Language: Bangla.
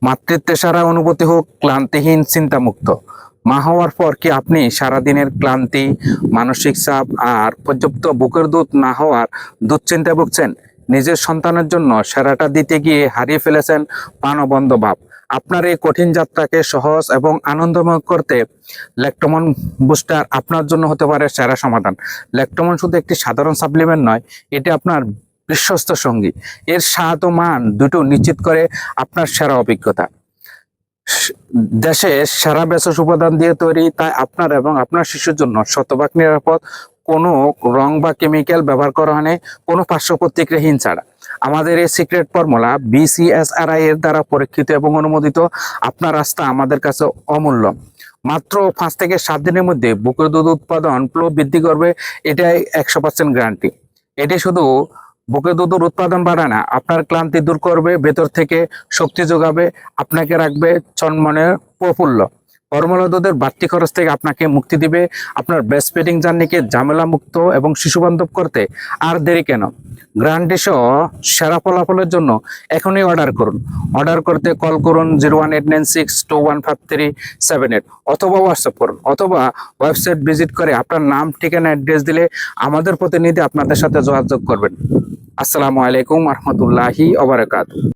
মাতৃত্বে সারা অনুভূতি হোক ক্লান্তিহীন, চিন্তামুক্ত। মা হওয়ার পর কি আপনি সারাদিনের ক্লান্তি, মানসিক চাপ আর পর্যাপ্ত বুকের দুধ না হওয়ার দুশ্চিন্তায় ভুগছেন? নিজের সন্তানের জন্য সেরাটা দিতে গিয়ে হারিয়ে ফেলেছেন প্রাণবন্ধ ভাব? আপনার এই কঠিন যাত্রাকে সহজ এবং আনন্দময় করতে ল্যাক্টোমন বুস্টার আপনার জন্য হতে পারে সেরা সমাধান। ল্যাক্টোমন শুধু একটি সাধারণ সাপ্লিমেন্ট নয়, এটি আপনার বিশ্বস্ত সঙ্গী। এর স্বাদ ও মান দুটো নিশ্চিত করে আপনার সেরা অভিজ্ঞতা। দেশে সেরা ভেষজ উপাদান দিয়ে তৈরি, তাই আপনার এবং আপনার শিশুর জন্য শতভাগ নিরাপদ। কোনো রং বা কেমিক্যাল ব্যবহার করা হয়নি, কোনো পার্শ্ব প্রতিক্রিয়াহীন ছাড়া। আমাদের এই সিক্রেট ফর্মুলা BCSRI এর দ্বারা পরীক্ষিত এবং অনুমোদিত। আপনার আস্থা আমাদের কাছে অমূল্য। মাত্র 5 থেকে 7 দিনের মধ্যে বুকের দুধ উৎপাদন ফ্লো বৃদ্ধি করবে, এটাই 100% গ্যারান্টি। এটি শুধু বুকের দুধের উৎপাদন বাড়ায় না, আপনার ক্লান্তি দূর করবে, ভেতর থেকে শক্তি যোগাবে, আপনাকে রাখবে চনমনে প্রফুল্ল। ফর্মুলা দুধের বাড়তি খরচ থেকে আপনাকে মুক্তি দিবে, আপনার ব্রেস্ট ফিডিং জার্নিকে ঝামেলা মুক্ত এবং শিশু বান্ধব করতে। আর দেরি কেন? গ্যারান্টি সহ সেরা ফলাফলের জন্য এখনই অর্ডার করুন। অর্ডার করতে কল করুন 01896215378, অথবা হোয়াটসঅ্যাপ করুন, অথবা ওয়েবসাইট ভিজিট করে আপনার নাম, ঠিকানা, অ্যাড্রেস দিলে আমাদের প্রতিনিধি আপনাদের সাথে যোগাযোগ করবেন। আসসালামু আলাইকুম রহমতুল্লাহি ওয়া বারাকাতুহু।